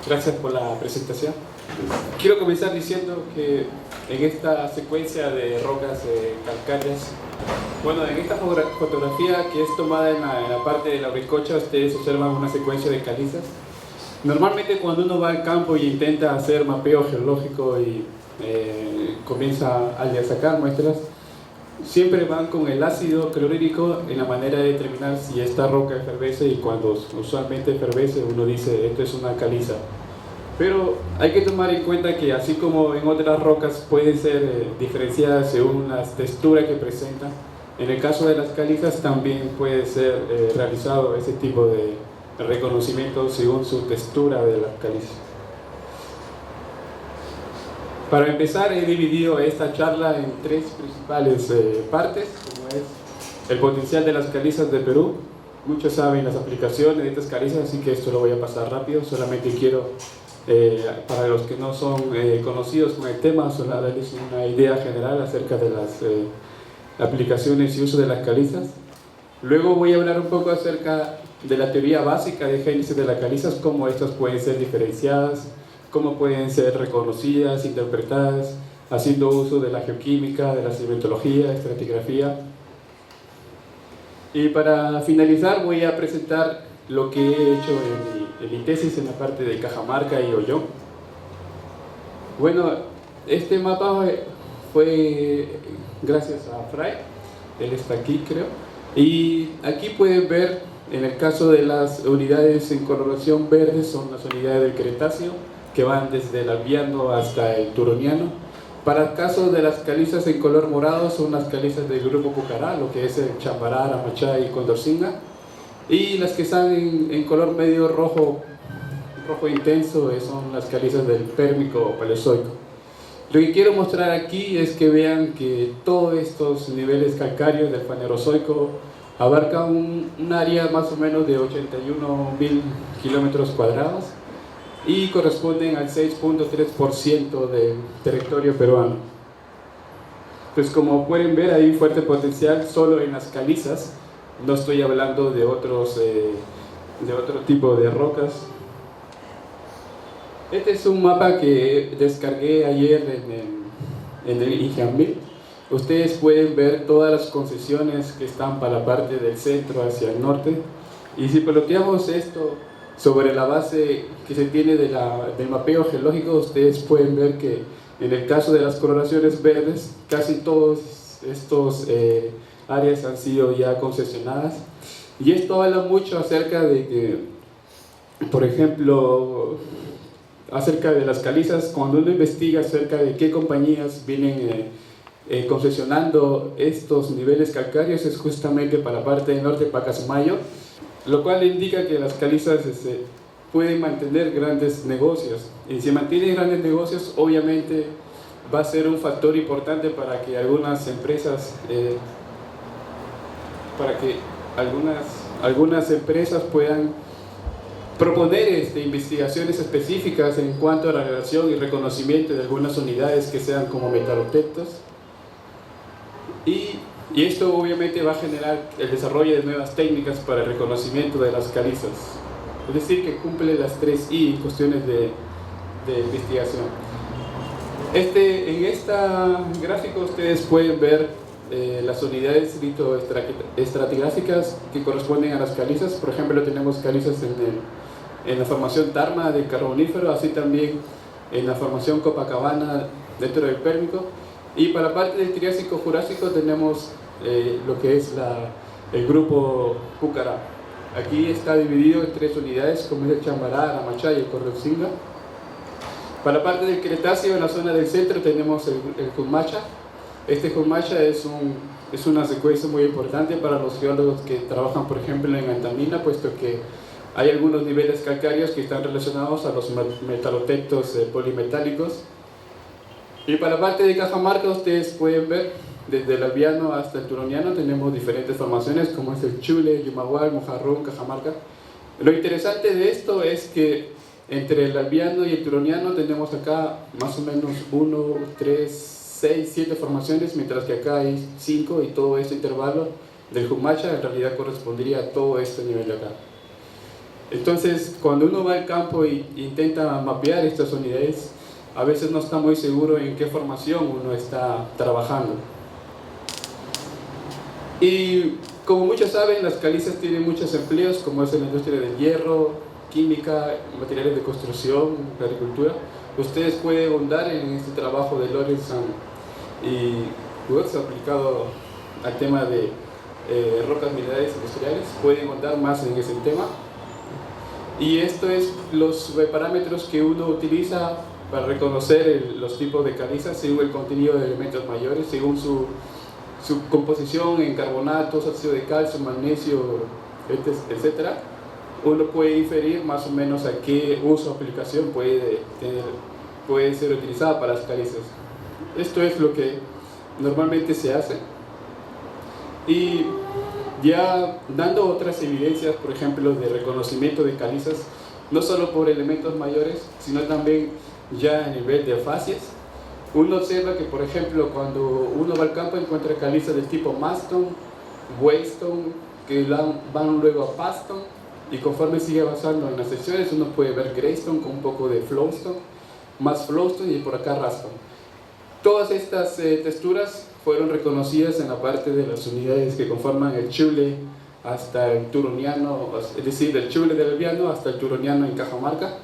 Gracias por la presentación. Quiero comenzar diciendo que en esta secuencia de rocas calcáreas, bueno, en esta fotografía que es tomada en la parte de la Auricocha, ustedes observan una secuencia de calizas. Normalmente cuando uno va al campo y intenta hacer mapeo geológico y comienza a sacar muestras, siempre van con el ácido clorhídrico en la manera de determinar si esta roca efervesce, y cuando usualmente efervesce uno dice esto es una caliza. Pero hay que tomar en cuenta que así como en otras rocas pueden ser diferenciadas según la textura que presentan, en el caso de las calizas también puede ser realizado ese tipo de reconocimiento según su textura de las calizas. Para empezar, he dividido esta charla en tres principales partes, como es el potencial de las calizas de Perú. Muchos saben las aplicaciones de estas calizas, así que esto lo voy a pasar rápido. Solamente quiero, para los que no son conocidos con el tema, solo darles una idea general acerca de las aplicaciones y uso de las calizas. Luego voy a hablar un poco acerca de la teoría básica de génesis de las calizas, cómo estas pueden ser diferenciadas, cómo pueden ser reconocidas, interpretadas, haciendo uso de la geoquímica, de la sedimentología, estratigrafía. Y para finalizar voy a presentar lo que he hecho en mi tesis en la parte de Cajamarca y Ollón. Bueno, este mapa fue gracias a Fray, él está aquí creo, y aquí pueden ver en el caso de las unidades en coloración verde son las unidades del Cretáceo, que van desde el Albiano hasta el Turoniano. Para el caso de las calizas en color morado son las calizas del grupo Pucará, lo que es el Chambará, Aramachá y Condorcinga. Y las que están en color medio rojo intenso son las calizas del Pérmico o Paleozoico. Lo que quiero mostrar aquí es que vean que todos estos niveles calcáreos del Fanerozoico abarcan un área más o menos de 81.000 kilómetros cuadrados y corresponden al 6.3% del territorio peruano. Pues como pueden ver hay un fuerte potencial solo en las calizas, no estoy hablando de otro tipo de rocas. Este es un mapa que descargué ayer en el Ingeambil. Ustedes pueden ver todas las concesiones que están para la parte del centro hacia el norte, y si peloteamos esto sobre la base que se tiene del mapeo geológico, ustedes pueden ver que en el caso de las coloraciones verdes, casi todas estas áreas han sido ya concesionadas. Y esto habla mucho acerca de que, por ejemplo, acerca de las calizas, cuando uno investiga acerca de qué compañías vienen concesionando estos niveles calcáreos, es justamente para la parte del norte, Pacasmayo, lo cual indica que las calizas pueden mantener grandes negocios, y si mantienen grandes negocios obviamente va a ser un factor importante para que algunas empresas puedan proponer investigaciones específicas en cuanto a la relación y reconocimiento de algunas unidades que sean como metalotectos, y esto obviamente va a generar el desarrollo de nuevas técnicas para el reconocimiento de las calizas, es decir, que cumple las 3I cuestiones de investigación. En esta gráfica ustedes pueden ver las unidades litoestratigráficas que corresponden a las calizas. Por ejemplo, tenemos calizas en la formación Tarma del Carbonífero, así también en la formación Copacabana dentro del Pérmico. Y para la parte del Triásico-Jurásico tenemos lo que es el grupo Pucará. Aquí está dividido en tres unidades, como es el Chambará, Aramachá y el Condorcinga. Para la parte del Cretáceo, en la zona del centro, tenemos el Humacha. Este Humacha es una secuencia muy importante para los geólogos que trabajan, por ejemplo, en Antamina, puesto que hay algunos niveles calcáreos que están relacionados a los metalotectos polimetálicos. Y para la parte de Cajamarca, ustedes pueden ver, desde el Albiano hasta el Turoniano, tenemos diferentes formaciones, como es el Chule, Yumagual, Mojarrón, Cajamarca. Lo interesante de esto es que entre el Albiano y el Turoniano tenemos acá más o menos 1, 3, 6, 7 formaciones, mientras que acá hay 5, y todo este intervalo del Humacha en realidad correspondería a todo este nivel de acá. Entonces, cuando uno va al campo e intenta mapear estas unidades, a veces no está muy seguro en qué formación uno está trabajando. Y como muchos saben, las calizas tienen muchos empleos, como es en la industria del hierro, química, materiales de construcción, agricultura. Ustedes pueden ahondar en este trabajo de Lawrence y Woods aplicado al tema de rocas minerales industriales. Pueden ahondar más en ese tema. Y esto es los parámetros que uno utiliza para reconocer los tipos de calizas según el contenido de elementos mayores, según su composición en carbonatos, ácido de calcio, magnesio, etc. Uno puede inferir más o menos a qué uso o aplicación puede ser utilizada para las calizas. Esto es lo que normalmente se hace. Y ya dando otras evidencias, por ejemplo, de reconocimiento de calizas, no solo por elementos mayores, sino también ya a nivel de facies. Uno observa que, por ejemplo, cuando uno va al campo encuentra calizas del tipo Maston, Waystone, que van luego a Paston, y conforme sigue avanzando en las secciones uno puede ver Greystone con un poco de Flowstone, más Flowstone y por acá Raston. Todas estas texturas fueron reconocidas en la parte de las unidades que conforman el Chule hasta el Turoniano, es decir, del Chule del Albiano hasta el Turoniano en Cajamarca.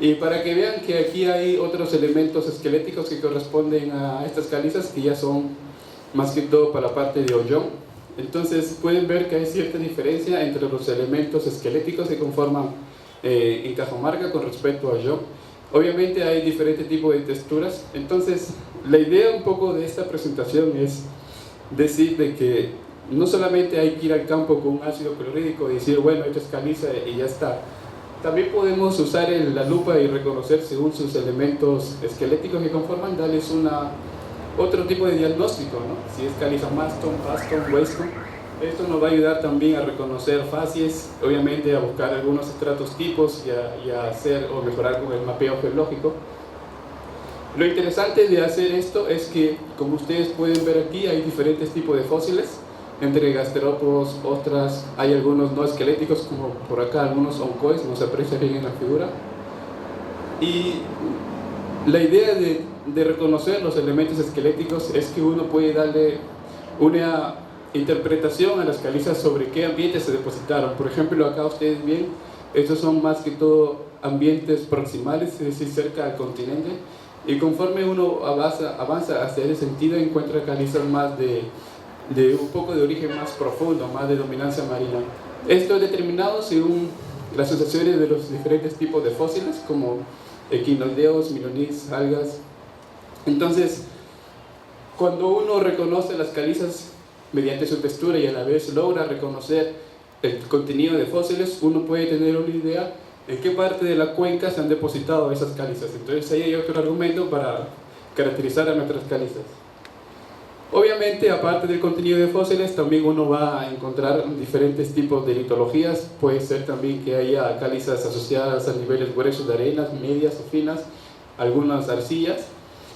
Y para que vean que aquí hay otros elementos esqueléticos que corresponden a estas calizas que ya son más que todo para la parte de Ollón. Entonces pueden ver que hay cierta diferencia entre los elementos esqueléticos que conforman en Cajamarca con respecto a Ollón. Obviamente hay diferentes tipos de texturas. Entonces la idea un poco de esta presentación es decir de que no solamente hay que ir al campo con un ácido clorhídrico y decir bueno, esto es caliza y ya está. También podemos usar la lupa y reconocer según sus elementos esqueléticos que conforman, darles otro tipo de diagnóstico, ¿no? Si es caliza Maston, Paston, Waystone. Esto nos va a ayudar también a reconocer facies, obviamente a buscar algunos estratos tipos y a hacer o mejorar con el mapeo geológico. Lo interesante de hacer esto es que, como ustedes pueden ver aquí, hay diferentes tipos de fósiles. Entre gasterópodos, ostras, hay algunos no esqueléticos, como por acá algunos oncoides, no se aprecia bien en la figura. Y la idea de reconocer los elementos esqueléticos es que uno puede darle una interpretación a las calizas sobre qué ambientes se depositaron. Por ejemplo, acá ustedes ven, estos son más que todo ambientes proximales, es decir, cerca al continente. Y conforme uno avanza hacia ese sentido, encuentra calizas más de un poco de origen más profundo, más de dominancia marina. Esto es determinado según las asociaciones de los diferentes tipos de fósiles, como equinoldeos, milonís, algas. Entonces, cuando uno reconoce las calizas mediante su textura y a la vez logra reconocer el contenido de fósiles, uno puede tener una idea en qué parte de la cuenca se han depositado esas calizas. Entonces ahí hay otro argumento para caracterizar a nuestras calizas. Obviamente, aparte del contenido de fósiles, también uno va a encontrar diferentes tipos de litologías. Puede ser también que haya calizas asociadas a niveles gruesos de arenas, medias o finas, algunas arcillas.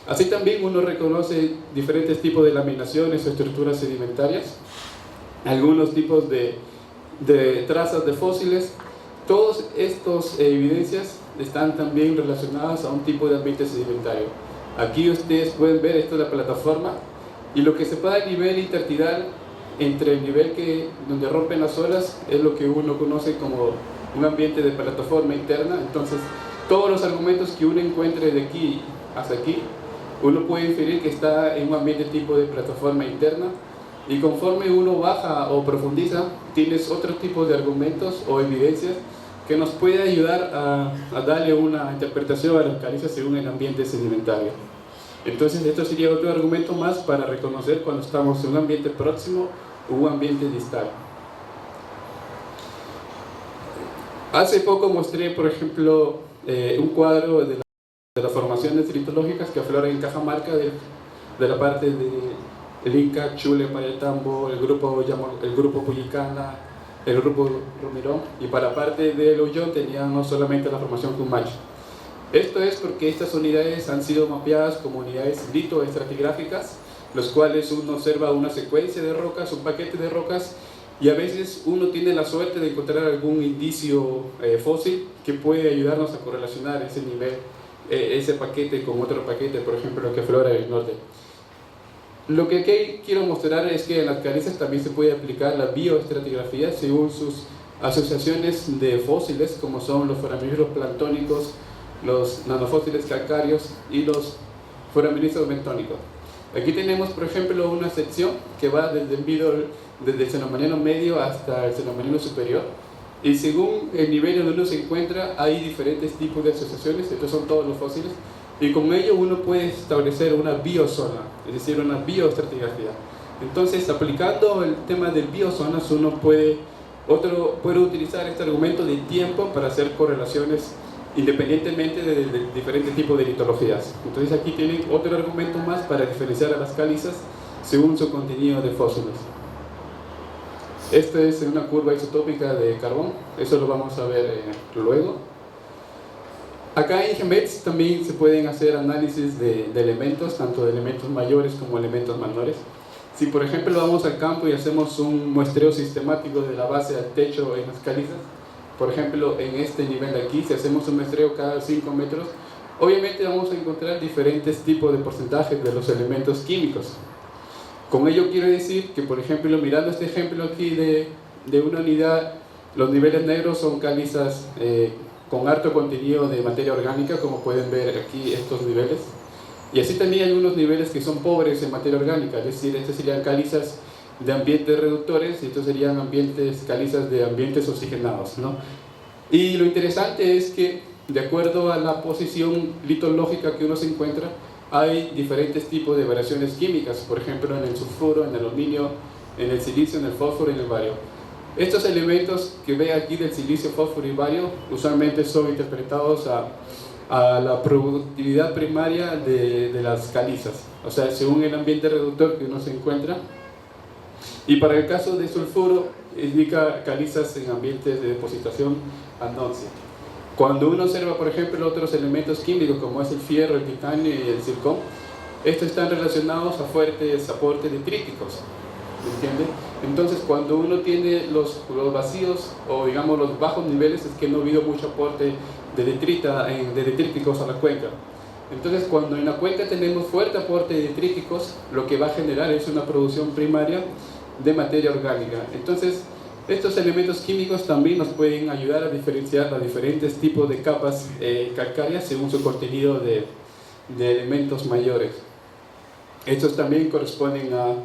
Así también uno reconoce diferentes tipos de laminaciones o estructuras sedimentarias, algunos tipos de trazas de fósiles. Todas estas evidencias están también relacionadas a un tipo de ambiente sedimentario. Aquí ustedes pueden ver, esta es la plataforma. Y lo que separa el nivel intertidal entre el nivel donde rompen las olas es lo que uno conoce como un ambiente de plataforma interna. Entonces, todos los argumentos que uno encuentre de aquí hasta aquí, uno puede inferir que está en un ambiente tipo de plataforma interna. Y conforme uno baja o profundiza, tienes otro tipo de argumentos o evidencias que nos puede ayudar a darle una interpretación a las calizas según el ambiente sedimentario. Entonces esto sería otro argumento más para reconocer cuando estamos en un ambiente próximo o un ambiente distal. Hace poco mostré, por ejemplo, un cuadro de las formaciones litológicas que afloran en Cajamarca de la parte del Inca, Chule, Payatambo, el grupo Puyicana, el grupo Romirón, y para la parte del Ollón tenían no solamente la formación Cumacho. Esto es porque estas unidades han sido mapeadas como unidades litoestratigráficas, los cuales uno observa una secuencia de rocas, un paquete de rocas, y a veces uno tiene la suerte de encontrar algún indicio fósil que puede ayudarnos a correlacionar ese nivel, ese paquete con otro paquete, por ejemplo, lo que aflora del norte. Lo que aquí quiero mostrar es que en las calizas también se puede aplicar la bioestratigrafía según sus asociaciones de fósiles, como son los foraminíferos planctónicos, los nanofósiles calcáreos y los foraminíferos bentónicos. Aquí tenemos, por ejemplo, una sección que va desde el cenomaniano medio hasta el cenomaniano superior, y según el nivel donde uno se encuentra hay diferentes tipos de asociaciones. Estos son todos los fósiles, y con ello uno puede establecer una biozona, es decir, una bioestratigrafía. Entonces, aplicando el tema del biozonas, uno puede utilizar este argumento de tiempo para hacer correlaciones independientemente de diferentes tipos de litologías. Entonces aquí tienen otro argumento más para diferenciar a las calizas según su contenido de fósiles. Esta es una curva isotópica de carbón, eso lo vamos a ver luego. Acá en GEMETS también se pueden hacer análisis de elementos, tanto de elementos mayores como elementos menores. Si por ejemplo vamos al campo y hacemos un muestreo sistemático de la base al techo en las calizas, por ejemplo en este nivel de aquí, si hacemos un muestreo cada 5 metros, obviamente vamos a encontrar diferentes tipos de porcentajes de los elementos químicos. Con ello quiero decir que, por ejemplo, mirando este ejemplo aquí de una unidad, los niveles negros son calizas con alto contenido de materia orgánica, como pueden ver aquí estos niveles. Y así también hay unos niveles que son pobres en materia orgánica, es decir, estos serían calizas de ambientes reductores y estos serían calizas de ambientes oxigenados, ¿no? Y lo interesante es que, de acuerdo a la posición litológica que uno se encuentra, hay diferentes tipos de variaciones químicas, por ejemplo en el sulfuro, en el aluminio, en el silicio, en el fósforo y en el bario. Estos elementos que ve aquí del silicio, fósforo y bario usualmente son interpretados a la productividad primaria de las calizas, o sea, según el ambiente reductor que uno se encuentra. Y para el caso de sulfuro, indica calizas en ambientes de depositación anóxida. Cuando uno observa, por ejemplo, otros elementos químicos como es el fierro, el titanio y el zircón, estos están relacionados a fuertes aportes detríticos, ¿entiende? Entonces, cuando uno tiene los vacíos o digamos los bajos niveles, es que no ha habido mucho aporte de detríticos a la cuenca. Entonces, cuando en la cuenca tenemos fuerte aporte de detríticos, lo que va a generar es una producción primaria de materia orgánica. Entonces, estos elementos químicos también nos pueden ayudar a diferenciar los diferentes tipos de capas calcáreas según su contenido de elementos mayores. Estos también corresponden a,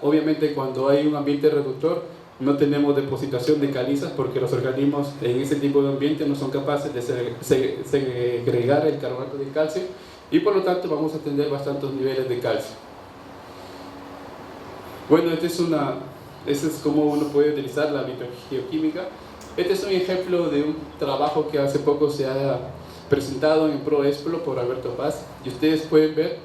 obviamente cuando hay un ambiente reductor, no tenemos depositación de calizas porque los organismos en ese tipo de ambiente no son capaces de segregar el carbonato de calcio y por lo tanto vamos a tener bastantes niveles de calcio. Bueno, este es como uno puede utilizar la microgeoquímica. Este es un ejemplo de un trabajo que hace poco se ha presentado en ProExplo por Alberto Paz, y ustedes pueden ver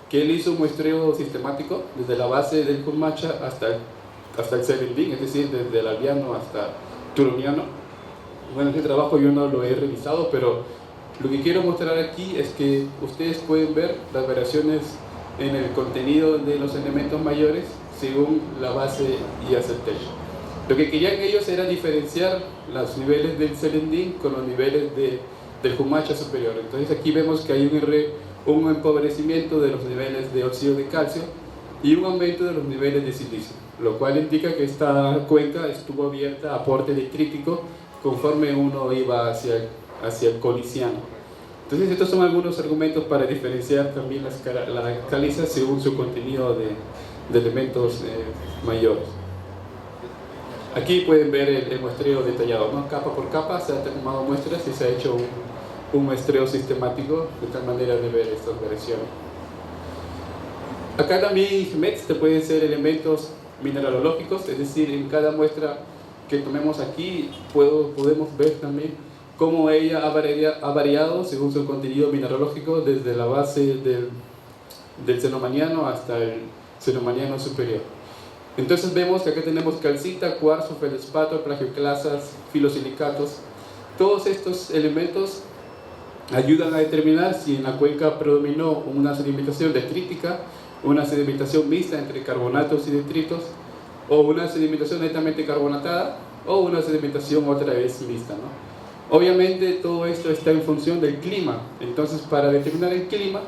que él hizo un muestreo sistemático desde la base del Kurmacha hasta el Serendín, es decir, desde el Albiano hasta Turoniano. Bueno, este trabajo yo no lo he revisado, pero lo que quiero mostrar aquí es que ustedes pueden ver las variaciones en el contenido de los elementos mayores según la base y hacia el techo. Lo que querían ellos era diferenciar los niveles del Serendín con los niveles del Kurmacha superior. Entonces aquí vemos que hay un empobrecimiento de los niveles de óxido de calcio y un aumento de los niveles de silicio, lo cual indica que esta cuenca estuvo abierta a aporte detrítico conforme uno iba hacia el Coniciano. Entonces estos son algunos argumentos para diferenciar también las calizas según su contenido de elementos mayores. Aquí pueden ver el muestreo detallado, ¿no? Capa por capa se han tomado muestras y se ha hecho un muestreo sistemático de tal manera de ver estas variaciones. Acá también en GEMETS te pueden ser elementos mineralológicos, es decir, en cada muestra que tomemos aquí podemos ver también cómo ella ha variado según su contenido mineralógico desde la base del cenomaniano hasta el cenomaniano superior. Entonces vemos que acá tenemos calcita, cuarzo, feldespato, plagioclasas, filosilicatos. Todos estos elementos ayudan a determinar si en la cuenca predominó una sedimentación detrítica, una sedimentación mixta entre carbonatos y detritos, o una sedimentación netamente carbonatada, o una sedimentación otra vez mixta, ¿no? Obviamente todo esto está en función del clima. Entonces, para determinar el clima,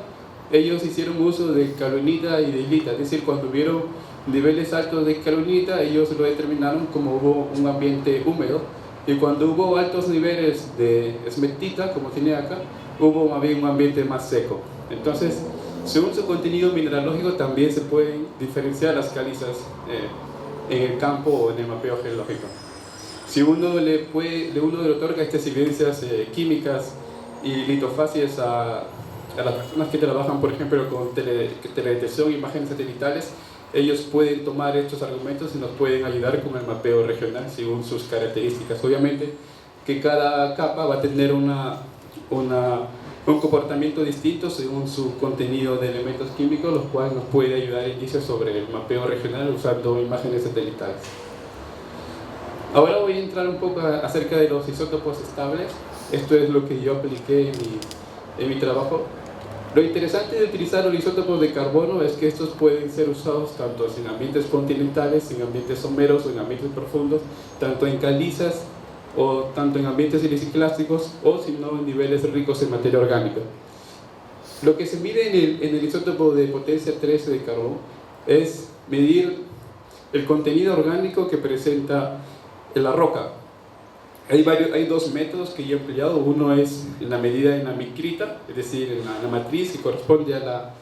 ellos hicieron uso de caolinita y de ilita, es decir, cuando hubieron niveles altos de caolinita, ellos lo determinaron como hubo un ambiente húmedo, y cuando hubo altos niveles de esmetita, como tiene acá, hubo más bien un ambiente más seco. Entonces, según su contenido mineralógico, también se pueden diferenciar las calizas en el campo o en el mapeo geológico. Si uno le otorga estas evidencias químicas y litofáciles a las personas que trabajan, por ejemplo, con teledetección e imágenes satelitales, ellos pueden tomar estos argumentos y nos pueden ayudar con el mapeo regional según sus características. Obviamente que cada capa va a tener un comportamiento distinto según su contenido de elementos químicos, los cuales nos puede ayudar a indicios sobre el mapeo regional usando imágenes satelitales. Ahora voy a entrar un poco acerca de los isótopos estables. Esto es lo que yo apliqué en mi trabajo. Lo interesante de utilizar los isótopos de carbono es que estos pueden ser usados tanto en ambientes continentales, en ambientes someros o en ambientes profundos, tanto en calizas o tanto en ambientes siliciclásticos o si no en niveles ricos en materia orgánica. Lo que se mide en el isótopo de potencia 13 de carbono es medir el contenido orgánico que presenta la roca. Hay dos métodos que yo he empleado. Uno es en la medida en la micrita, es decir, en la matriz que corresponde a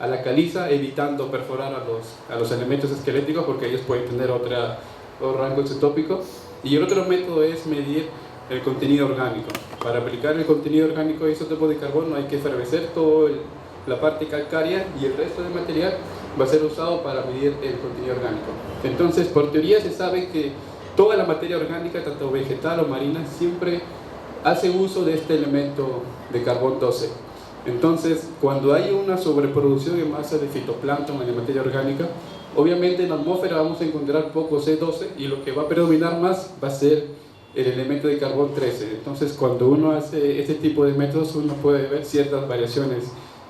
la caliza, evitando perforar a los elementos esqueléticos porque ellos pueden tener otro rango isotópico. Y el otro método es medir el contenido orgánico. Para aplicar el contenido orgánico de isótopo de carbono hay que enfervecer toda la parte calcárea y el resto del material va a ser usado para medir el contenido orgánico. Entonces, por teoría se sabe que toda la materia orgánica, tanto vegetal o marina, siempre hace uso de este elemento de carbón 12. Entonces, cuando hay una sobreproducción en masa de fitoplancton en la materia orgánica, obviamente en la atmósfera vamos a encontrar poco C12 y lo que va a predominar más va a ser el elemento de carbón 13. Entonces, cuando uno hace este tipo de métodos, uno puede ver ciertas variaciones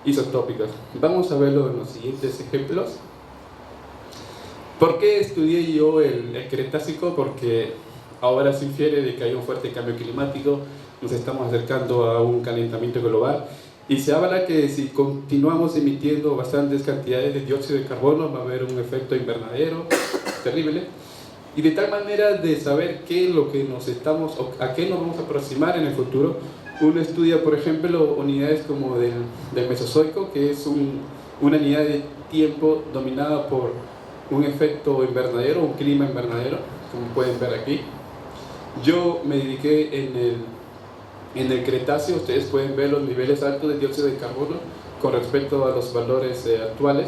isotópicas. Vamos a verlo en los siguientes ejemplos. ¿Por qué estudié yo el Cretácico? Porque ahora se infiere de que hay un fuerte cambio climático, nos estamos acercando a un calentamiento global y se habla que si continuamos emitiendo bastantes cantidades de dióxido de carbono va a haber un efecto invernadero terrible, y de tal manera de saber qué es lo que a qué nos vamos a aproximar en el futuro, uno estudia, por ejemplo, unidades como del Mesozoico, que es una unidad de tiempo dominada por un efecto invernadero, un clima invernadero, como pueden ver aquí. Yo me dediqué en el Cretáceo. Ustedes pueden ver los niveles altos de dióxido de carbono con respecto a los valores actuales.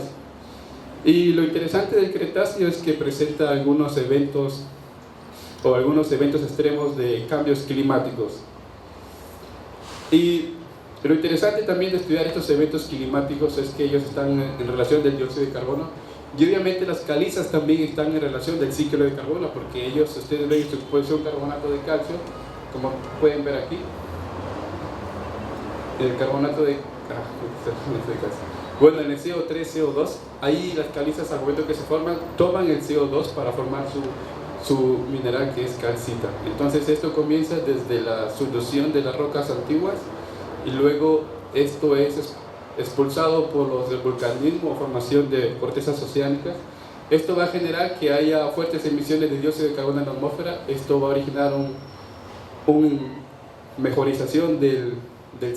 Y lo interesante del Cretáceo es que presenta algunos eventos extremos de cambios climáticos. Y lo interesante también de estudiar estos eventos climáticos es que ellos están en relación del dióxido de carbono. Y obviamente las calizas también están en relación del ciclo de carbono, porque ustedes ven su exposición carbonato de calcio, como pueden ver aquí, el carbonato de bueno, en el CO3, CO2, ahí las calizas al momento que se forman, toman el CO2 para formar su mineral que es calcita. Entonces esto comienza desde la subducción de las rocas antiguas y luego esto es expulsado por los del vulcanismo o formación de cortezas oceánicas. Esto va a generar que haya fuertes emisiones de dióxido de carbono en la atmósfera. Esto va a originar una mejorización del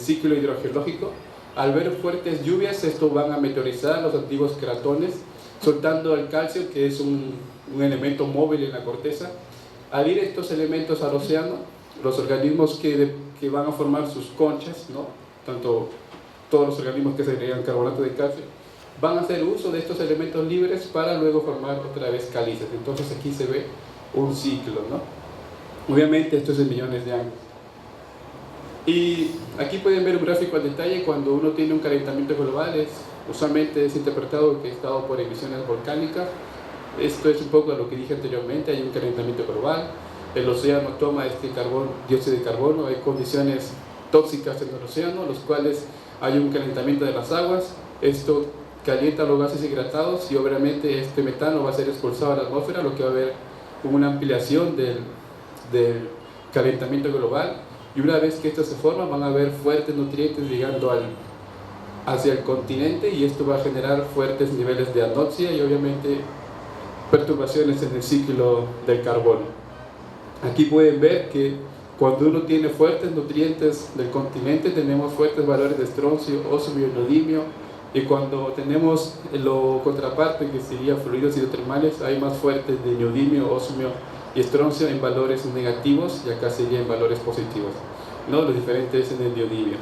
ciclo hidrogeológico. Al ver fuertes lluvias, esto van a meteorizar los antiguos cratones, soltando el calcio, que es un elemento móvil en la corteza. Al ir estos elementos al océano, los organismos que van a formar sus conchas, ¿no? Tanto todos los organismos que se agregan carbonato de calcio, van a hacer uso de estos elementos libres para luego formar otra vez calizas. Entonces aquí se ve un ciclo, ¿no? Obviamente esto es en millones de años. Y aquí pueden ver un gráfico al detalle. Cuando uno tiene un calentamiento global, usualmente es interpretado que es dado por emisiones volcánicas. Esto es un poco lo que dije anteriormente, hay un calentamiento global, el océano toma dióxido de carbono, hay condiciones tóxicas en el océano, los cuales hay un calentamiento de las aguas. Esto calienta los gases hidratados y obviamente este metano va a ser expulsado a la atmósfera, lo que va a haber una ampliación del calentamiento global, y una vez que esto se forma van a haber fuertes nutrientes llegando hacia el continente, y esto va a generar fuertes niveles de anoxia y obviamente perturbaciones en el ciclo del carbono. Aquí pueden ver que cuando uno tiene fuertes nutrientes del continente tenemos fuertes valores de estroncio, osmio y neodimio, y cuando tenemos lo contraparte, que sería fluidos hidrotermales, hay más fuertes de neodimio, osmio y estroncio en valores negativos, y acá sería en valores positivos, ¿no? Los diferentes en el neodimio.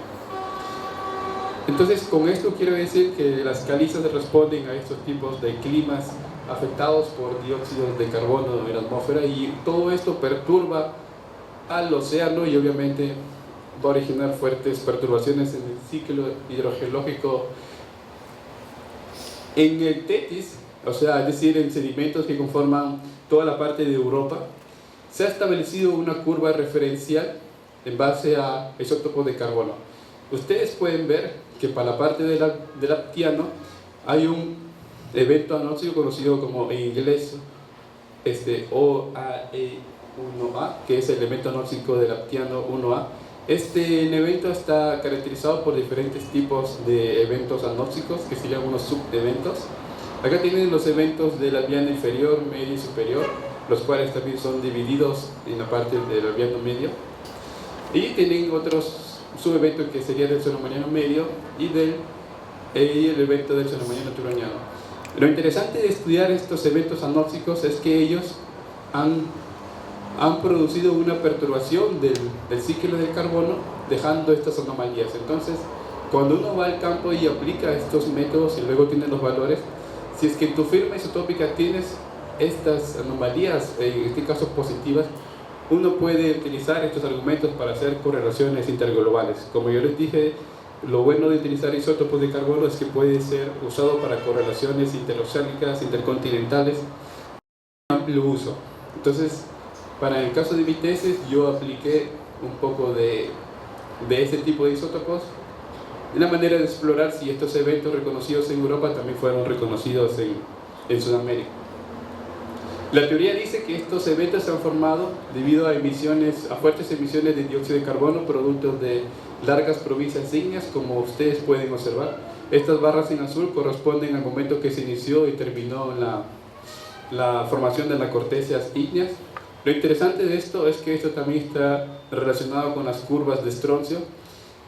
Entonces, con esto quiero decir que las calizas responden a estos tipos de climas afectados por dióxido de carbono en la atmósfera, y todo esto perturba al océano y obviamente va a originar fuertes perturbaciones en el ciclo hidrogeológico. En el Tetis, o sea, es decir, en sedimentos que conforman toda la parte de Europa, se ha establecido una curva referencial en base a isótopos de carbono. Ustedes pueden ver que para la parte del aptiano hay un evento anóxico conocido como en inglés OAE1A, que es el elemento anóxico del aptiano 1A. Este evento está caracterizado por diferentes tipos de eventos anóxicos, que serían unos subeventos. Acá tienen los eventos del albiano inferior, medio y superior, los cuales también son divididos en la parte del albiano medio. Y tienen otros subeventos que serían del xenomaniano medio y el evento del xenomaniano turoniano. Lo interesante de estudiar estos eventos anóxicos es que ellos han producido una perturbación del ciclo del carbono, dejando estas anomalías. Entonces, cuando uno va al campo y aplica estos métodos y luego tiene los valores, si es que en tu firma isotópica tienes estas anomalías, en este caso positivas, uno puede utilizar estos argumentos para hacer correlaciones interglobales. Como yo les dije, lo bueno de utilizar isótopos de carbono es que puede ser usado para correlaciones interoceánicas, intercontinentales, amplio uso. Entonces, para el caso de mi tesis, yo apliqué un poco de este tipo de isótopos, una manera de explorar si estos eventos reconocidos en Europa también fueron reconocidos en Sudamérica. La teoría dice que estos eventos se han formado debido a fuertes emisiones de dióxido de carbono, productos de largas provincias ígneas, como ustedes pueden observar. Estas barras en azul corresponden al momento que se inició y terminó la formación de las cortezas ígneas. Lo interesante de esto es que esto también está relacionado con las curvas de estroncio.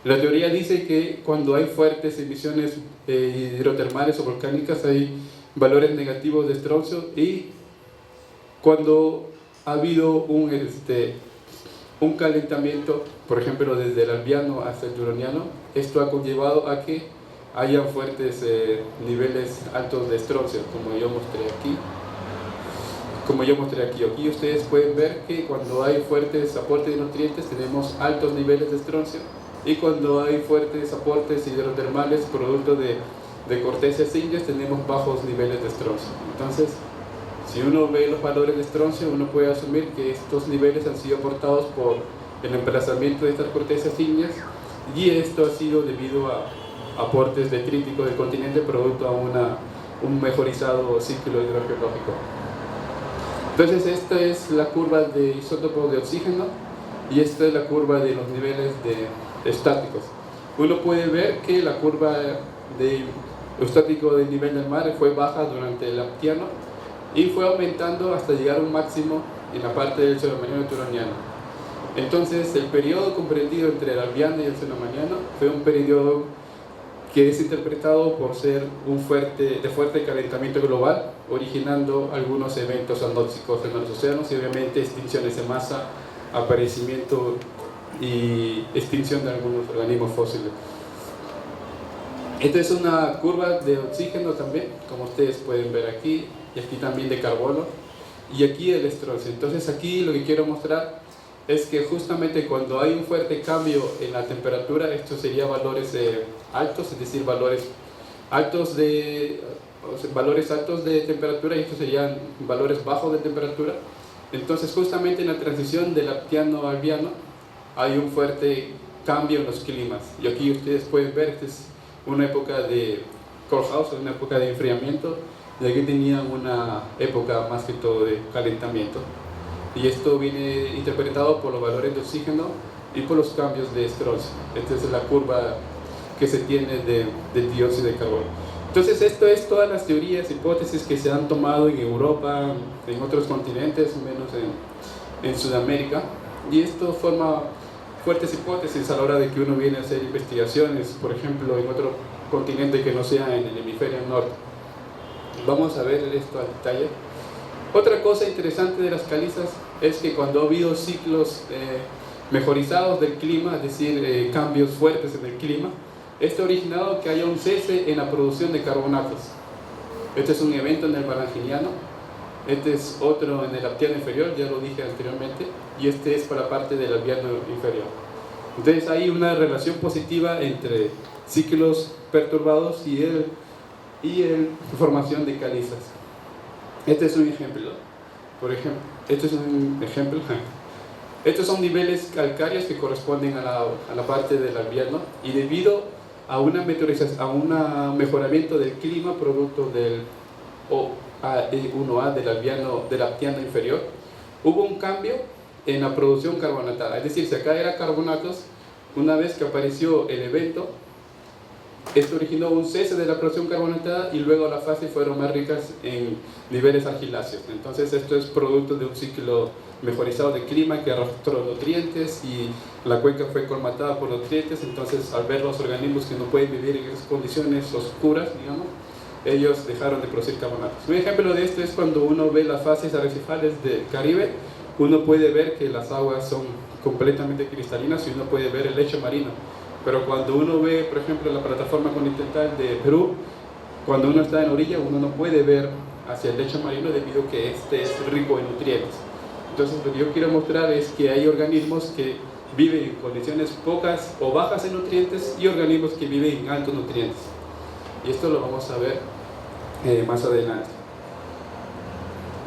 La teoría dice que cuando hay fuertes emisiones hidrotermales o volcánicas hay valores negativos de estroncio, y cuando ha habido un calentamiento, por ejemplo desde el albiano hasta el turoniano, esto ha conllevado a que haya fuertes niveles altos de estroncio, como yo mostré aquí. Aquí ustedes pueden ver que cuando hay fuertes aportes de nutrientes tenemos altos niveles de estroncio, y cuando hay fuertes aportes hidrotermales producto de cortezas ígneas tenemos bajos niveles de estroncio. Entonces, si uno ve los valores de estroncio, uno puede asumir que estos niveles han sido aportados por el emplazamiento de estas cortezas ígneas, y esto ha sido debido a aportes detríticos del continente producto a un mejorizado ciclo hidrogeológico. Entonces, esta es la curva de isótopos de oxígeno y esta es la curva de los niveles estáticos. Uno puede ver que la curva estático del nivel del mar fue baja durante el aptiano y fue aumentando hasta llegar a un máximo en la parte del xenomaniano turoniano. Entonces, el periodo comprendido entre el albiano y el xenomaniano fue un periodo que es interpretado por ser de fuerte calentamiento global, originando algunos eventos anóxicos en los océanos y obviamente extinciones de masa, aparecimiento y extinción de algunos organismos fósiles. Esta es una curva de oxígeno también, como ustedes pueden ver aquí, y aquí también de carbono, y aquí el estroncio. Entonces aquí lo que quiero mostrar es que justamente cuando hay un fuerte cambio en la temperatura, esto sería valores altos, es decir, valores altos de temperatura, y estos serían valores bajos de temperatura. Entonces justamente en la transición del aptiano al albiano hay un fuerte cambio en los climas, y aquí ustedes pueden ver, esta es una época core house, una época de enfriamiento, y aquí tenían una época más que todo de calentamiento. Y esto viene interpretado por los valores de oxígeno y por los cambios de estroncio. Esta es la curva que se tiene del dióxido de carbono. Entonces esto es todas las teorías, hipótesis que se han tomado en Europa, en otros continentes, menos en Sudamérica, y esto forma fuertes hipótesis a la hora de que uno viene a hacer investigaciones, por ejemplo, en otro continente que no sea en el hemisferio norte. Vamos a ver esto al detalle. Otra cosa interesante de las calizas es que cuando ha habido ciclos mejorizados del clima, es decir, cambios fuertes en el clima, esto ha originado que haya un cese en la producción de carbonatos. Este es un evento en el Valanginiano, este es otro en el Aptiano inferior, ya lo dije anteriormente, y este es para parte del Albiano inferior. Entonces hay una relación positiva entre ciclos perturbados y formación de calizas. Este es un ejemplo. Por ejemplo, este es un ejemplo. Estos son niveles calcáreos que corresponden a la parte del Albiano, y debido a una mejoramiento del clima producto del OAE1A del Aptiano inferior, hubo un cambio en la producción carbonatada. Es decir, si acá era carbonatos, una vez que apareció el evento, esto originó un cese de la producción carbonatada, y luego las fases fueron más ricas en niveles argiláceos. Entonces esto es producto de un ciclo mejorizado de clima que arrastró nutrientes, y la cuenca fue colmatada por nutrientes. Entonces, al ver los organismos que no pueden vivir en esas condiciones oscuras, digamos, ellos dejaron de producir carbonatos. Un ejemplo de esto es cuando uno ve las fases arrecifales del Caribe. Uno puede ver que las aguas son completamente cristalinas y uno puede ver el lecho marino. Pero cuando uno ve, por ejemplo, la plataforma continental de Perú, cuando uno está en orilla, uno no puede ver hacia el lecho marino debido a que este es rico en nutrientes. Entonces, lo que yo quiero mostrar es que hay organismos que viven en condiciones pocas o bajas en nutrientes y organismos que viven en altos nutrientes. Y esto lo vamos a ver más adelante.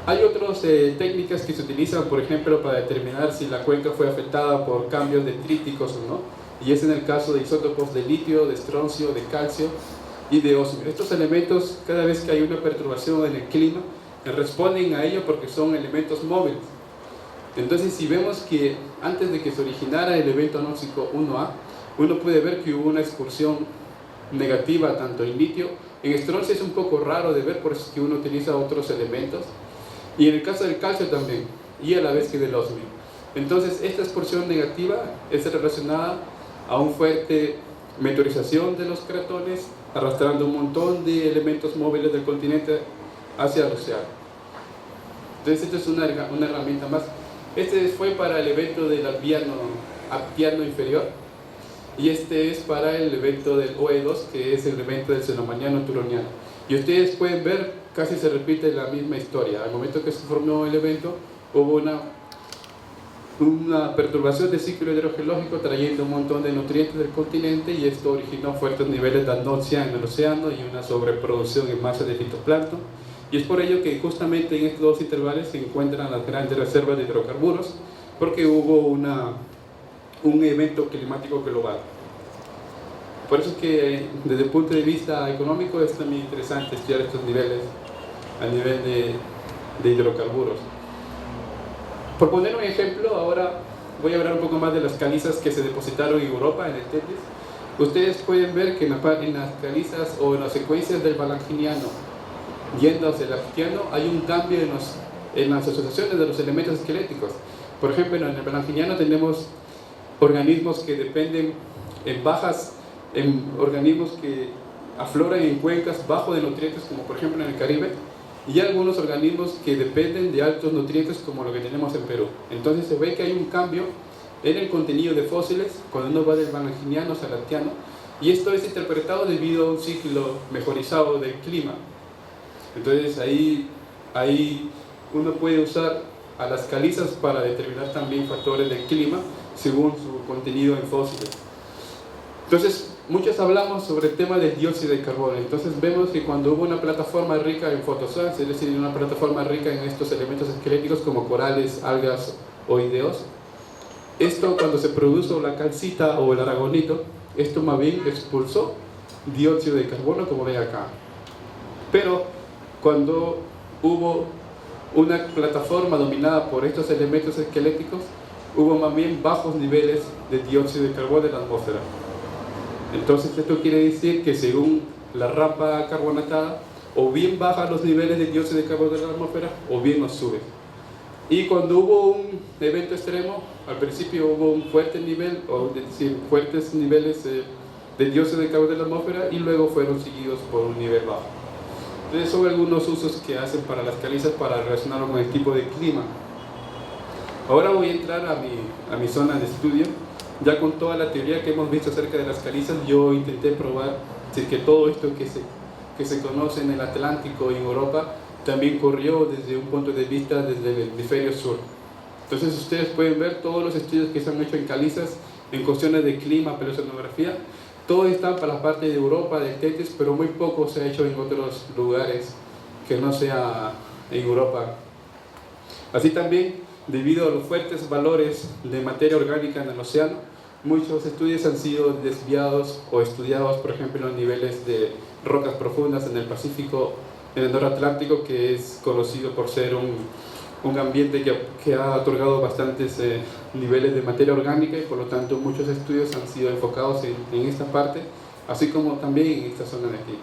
Hay otras técnicas que se utilizan, por ejemplo, para determinar si la cuenca fue afectada por cambios detríticos o no. Y es en el caso de isótopos de litio, de estroncio, de calcio y de osmio. Estos elementos, cada vez que hay una perturbación en el clima, responden a ello porque son elementos móviles. Entonces, si vemos que antes de que se originara el evento anóxico 1A, uno puede ver que hubo una excursión negativa tanto en litio. En estroncio es un poco raro de ver, por eso es que uno utiliza otros elementos. Y en el caso del calcio también, y a la vez que del osmio. Entonces, esta excursión negativa es relacionada a una fuerte meteorización de los cratones, arrastrando un montón de elementos móviles del continente hacia el océano. Entonces, esta es una herramienta más. Este fue para el evento del Aptiano inferior, y este es para el evento del OE2, que es el evento del Cenomaniano-Turoniano. Y ustedes pueden ver, casi se repite la misma historia. Al momento que se formó el evento, hubo una perturbación del ciclo hidrogeológico trayendo un montón de nutrientes del continente, y esto originó fuertes niveles de anoxia en el océano y una sobreproducción en masa de fitoplancton. Y es por ello que justamente en estos dos intervalos se encuentran las grandes reservas de hidrocarburos, porque hubo un evento climático global. Por eso es que desde el punto de vista económico es también interesante estudiar estos niveles a nivel de hidrocarburos. Por poner un ejemplo, ahora voy a hablar un poco más de las calizas que se depositaron en Europa, en el Tetis. Ustedes pueden ver que en las calizas o en las secuencias del Valanginiano yendo hacia el Aptiano hay un cambio en las asociaciones de los elementos esqueléticos. Por ejemplo, en el Valanginiano tenemos organismos que dependen en organismos que afloran en cuencas bajo de nutrientes, como por ejemplo en el Caribe, y algunos organismos que dependen de altos nutrientes, como lo que tenemos en Perú. Entonces se ve que hay un cambio en el contenido de fósiles cuando uno va del Valanginiano hacia el Aptiano, y esto es interpretado debido a un ciclo mejorizado del clima. Entonces ahí uno puede usar a las calizas para determinar también factores del clima según su contenido en fósiles. Entonces, muchos hablamos sobre el tema del dióxido de carbono. Entonces vemos que cuando hubo una plataforma rica en fotozoas, es decir, una plataforma rica en estos elementos esqueléticos como corales, algas o ideos, esto cuando se produjo la calcita o el aragonito, esto más bien expulsó dióxido de carbono, como ven acá. Pero cuando hubo una plataforma dominada por estos elementos esqueléticos, hubo más bien bajos niveles de dióxido de carbono en la atmósfera. Entonces esto quiere decir que según la rampa carbonatada, o bien bajan los niveles de dióxido de carbono de la atmósfera, o bien los sube. Y cuando hubo un evento extremo, al principio hubo un fuerte nivel, o decir, fuertes niveles de dióxido de carbono de la atmósfera, y luego fueron seguidos por un nivel bajo. Entonces son algunos usos que hacen para las calizas para relacionarlo con el tipo de clima. Ahora voy a entrar a mi zona de estudio. Ya con toda la teoría que hemos visto acerca de las calizas, yo intenté probar si que todo esto que se conoce en el Atlántico y en Europa también corrió desde un punto de vista desde el hemisferio sur. Entonces ustedes pueden ver todos los estudios que se han hecho en calizas en cuestiones de clima, oceanografía, todos están para la parte de Europa, del Tetis, pero muy poco se ha hecho en otros lugares que no sea en Europa. Así también, debido a los fuertes valores de materia orgánica en el océano, muchos estudios han sido desviados o estudiados, por ejemplo, en los niveles de rocas profundas en el Pacífico, en el Noratlántico, que es conocido por ser un ambiente que ha otorgado bastantes niveles de materia orgánica, y por lo tanto muchos estudios han sido enfocados en esta parte, así como también en esta zona de aquí.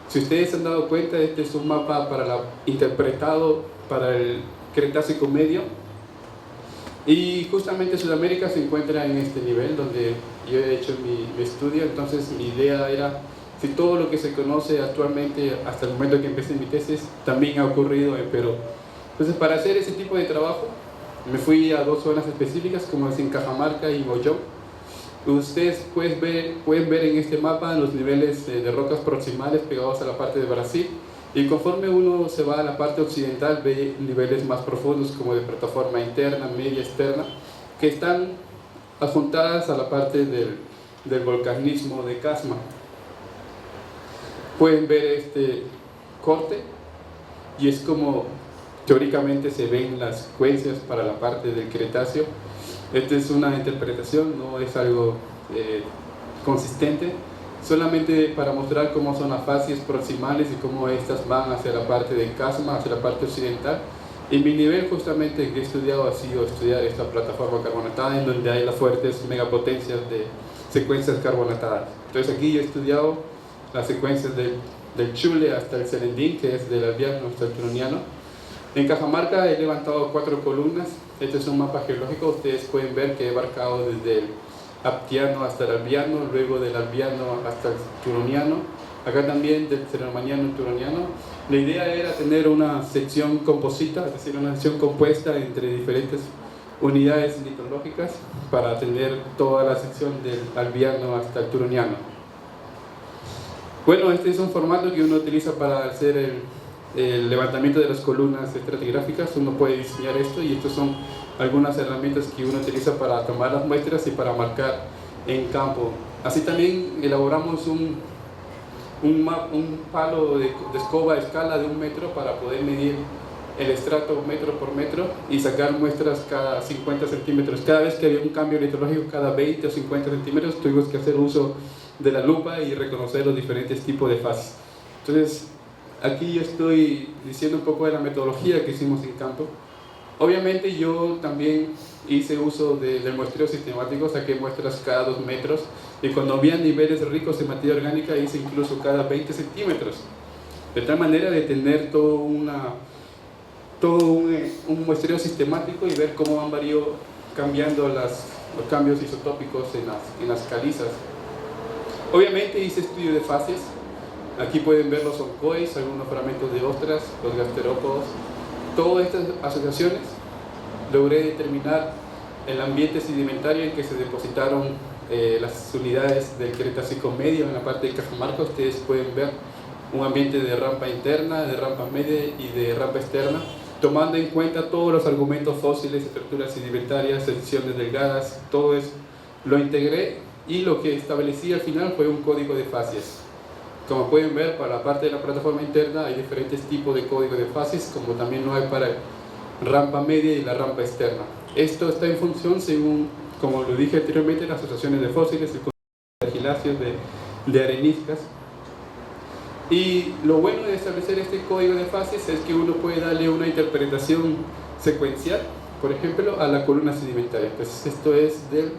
Si ustedes se han dado cuenta, este es un mapa interpretado para el Cretácico medio, y justamente Sudamérica se encuentra en este nivel donde yo he hecho mi estudio. Entonces mi idea era si todo lo que se conoce actualmente hasta el momento que empecé mi tesis también ha ocurrido en Perú. Entonces, para hacer ese tipo de trabajo me fui a dos zonas específicas, como es en Cajamarca y Mollón. Ustedes pueden ver en este mapa los niveles de rocas proximales pegados a la parte de Brasil, y conforme uno se va a la parte occidental ve niveles más profundos como de plataforma interna, media, externa, que están adjuntadas a la parte del volcanismo de Casma. Pueden ver este corte, y es como teóricamente se ven las secuencias para la parte del Cretáceo. Esta es una interpretación, no es algo consistente, solamente para mostrar cómo son las fases proximales y cómo estas van hacia la parte de Casma, hacia la parte occidental. Y mi nivel justamente que he estudiado ha sido estudiar esta plataforma carbonatada, en donde hay las fuertes megapotencias de secuencias carbonatadas. Entonces aquí yo he estudiado las secuencias del Chule hasta el Serendín, que es del Albiano hasta el Turoniano. En Cajamarca he levantado 4 columnas. Este es un mapa geológico. Ustedes pueden ver que he abarcado desde el Aptiano hasta el Albiano, luego del Albiano hasta el Turoniano, acá también del Ceremaniano al Turoniano. La idea era tener una sección composita, es decir, una sección compuesta entre diferentes unidades litológicas para tener toda la sección del Albiano hasta el Turoniano. Bueno, este es un formato que uno utiliza para hacer el levantamiento de las columnas estratigráficas. Uno puede diseñar esto, y estos son algunas herramientas que uno utiliza para tomar las muestras y para marcar en campo. Así también elaboramos un palo de escoba a escala de 1 metro para poder medir el estrato metro por metro y sacar muestras cada 50 centímetros. Cada vez que había un cambio litológico, cada 20 o 50 centímetros, tuvimos que hacer uso de la lupa y reconocer los diferentes tipos de fases. Entonces, aquí yo estoy diciendo un poco de la metodología que hicimos en campo. Obviamente yo también hice uso del muestreo sistemático, saqué muestras cada 2 metros, y cuando había niveles ricos en materia orgánica hice incluso cada 20 centímetros, de tal manera de tener todo un muestreo sistemático y ver cómo han variado cambiando los cambios isotópicos en las calizas. Obviamente hice estudio de fases. Aquí pueden ver los oncoides, algunos fragmentos de ostras, los gasterópodos. Todas estas asociaciones logré determinar el ambiente sedimentario en que se depositaron las unidades del Cretácico medio. En la parte de Cajamarca ustedes pueden ver un ambiente de rampa interna, de rampa media y de rampa externa, tomando en cuenta todos los argumentos fósiles, estructuras sedimentarias, secciones delgadas. Todo eso lo integré, y lo que establecí al final fue un código de fases. Como pueden ver, para la parte de la plataforma interna hay diferentes tipos de código de fases, como también lo hay para rampa media y la rampa externa. Esto está en función según, como lo dije anteriormente, las asociaciones de fósiles, el conjunto de giláceos, de de areniscas. Y lo bueno de establecer este código de fases es que uno puede darle una interpretación secuencial, por ejemplo, a la columna sedimentaria. Pues esto es del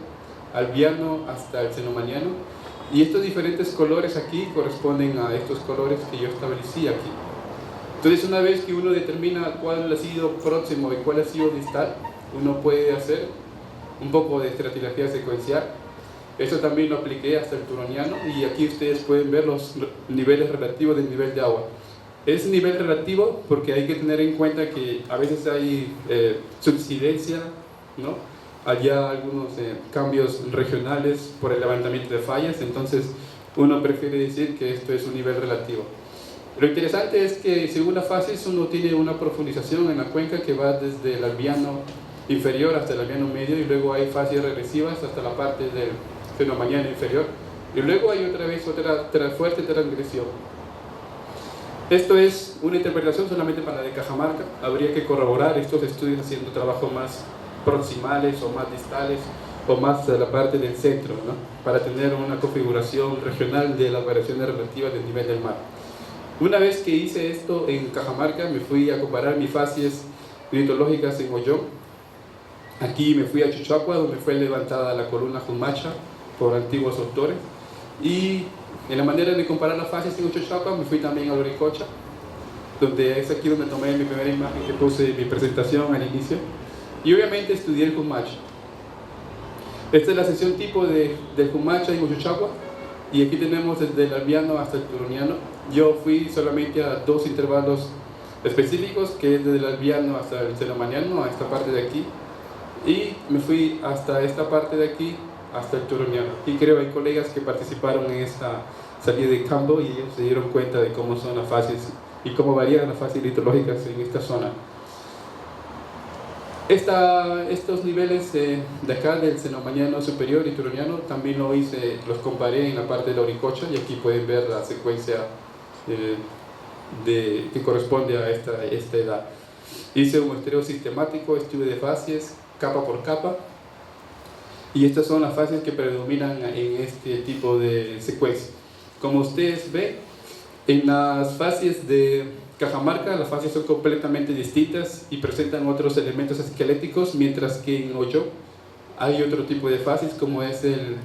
albiano hasta el cenomaniano, y estos diferentes colores aquí corresponden a estos colores que yo establecí aquí. Entonces, una vez que uno determina cuál ha sido próximo y cuál ha sido distal, uno puede hacer un poco de estratigrafía secuencial. Esto también lo apliqué hasta el turoniano, y aquí ustedes pueden ver los niveles relativos del nivel de agua. Es nivel relativo porque hay que tener en cuenta que a veces hay subsidencia, ¿no? Allá algunos cambios regionales por el levantamiento de fallas, entonces uno prefiere decir que esto es un nivel relativo. Lo interesante es que según las fases uno tiene una profundización en la cuenca que va desde el albiano inferior hasta el albiano medio, y luego hay fases regresivas hasta la parte del cenomaniano inferior, y luego hay otra vez otra fuerte transgresión. Esto es una interpretación solamente para la de Cajamarca. Habría que corroborar estos estudios haciendo trabajos más proximales o más distales o más a la parte del centro, ¿no? Para tener una configuración regional de las variaciones relativas del nivel del mar. Una vez que hice esto en Cajamarca, me fui a comparar mis fases litológicas en Ollón. Aquí me fui a Chuchacua, donde fue levantada la columna Jumacha por antiguos autores, y en la manera de comparar las fases en Chuchacua me fui también a Loricocha, donde es aquí donde tomé mi primera imagen que puse mi presentación al inicio, y obviamente estudié el Jumacha. Esta es la sección tipo del Jumacha en Chuchacua, y aquí tenemos desde el albiano hasta el turoniano. Yo fui solamente a dos intervalos específicos, que es desde el albiano hasta el cenomaniano, a esta parte de aquí, y me fui hasta esta parte de aquí, hasta el turoniano. Y creo que hay colegas que participaron en esta salida de campo, y ellos se dieron cuenta de cómo son las fases y cómo varían las fases litológicas en esta zona. Estos niveles de acá del cenomaniano superior y turoniano también los comparé en la parte de la Loricocha, y aquí pueden ver la secuencia que corresponde a esta edad. Hice un muestreo sistemático, estudio de fases capa por capa, y estas son las fases que predominan en este tipo de secuencia. Como ustedes ven, en las fases de Cajamarca las fases son completamente distintas y presentan otros elementos esqueléticos, mientras que en Ollón hay otro tipo de fases, como es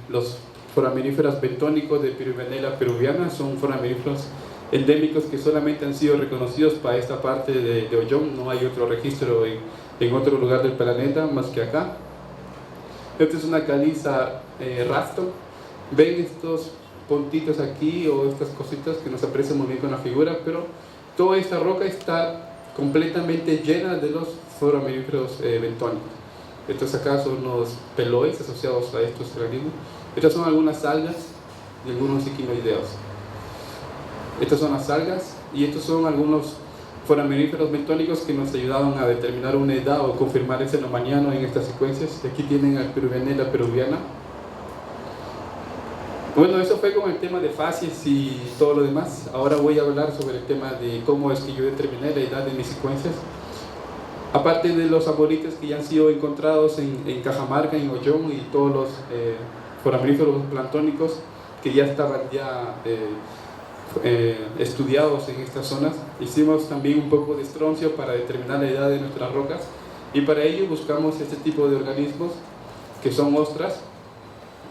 los foraminíferos bentónicos de Piruvanella peruviana. Son foraminíferos endémicos que solamente han sido reconocidos para esta parte de Ollón. No hay otro registro en otro lugar del planeta más que acá. Esta es una caliza rastro. Ven estos puntitos aquí, o estas cositas que no se aprecian muy bien con la figura, pero toda esta roca está completamente llena de los foraminíferos bentónicos. Estos acá son los peloides asociados a estos organismos. Estas son algunas algas y algunos equinoideos. Estas son las algas, y estos son algunos foraminíferos bentónicos que nos ayudaron a determinar una edad o confirmar el cenomaniano en estas secuencias. Aquí tienen al Piruvanella peruviana. Bueno, eso fue con el tema de fases y todo lo demás. Ahora voy a hablar sobre el tema de cómo es que yo determiné la edad de mis secuencias. Aparte de los arbolitos que ya han sido encontrados en Cajamarca, en Ollón, y todos los foraminíferos planctónicos que ya estaban estudiados en estas zonas, hicimos también un poco de estroncio para determinar la edad de nuestras rocas, y para ello buscamos este tipo de organismos que son ostras.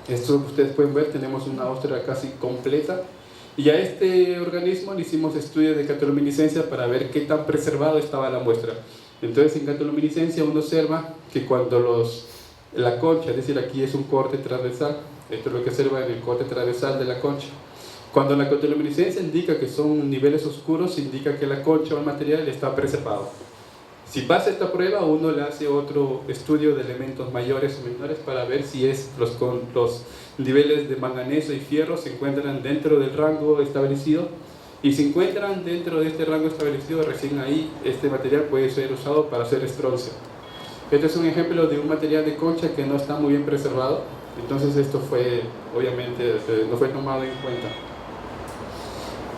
Esto ustedes pueden ver, tenemos una ostra casi completa, y a este organismo le hicimos estudios de catalominiscencia para ver qué tan preservado estaba la muestra. Entonces, en catalominiscencia uno observa que cuando la concha, es decir, aquí es un corte transversal, esto es lo que observa en el corte transversal de la concha. Cuando la catalominiscencia indica que son niveles oscuros, indica que la concha o el material está preservado. Si pasa esta prueba, uno le hace otro estudio de elementos mayores o menores para ver si los niveles de manganeso y fierro se encuentran dentro del rango establecido, y si encuentran dentro de este rango establecido, recién ahí este material puede ser usado para hacer estroncio. Este es un ejemplo de un material de concha que no está muy bien preservado, entonces esto obviamente no fue tomado en cuenta.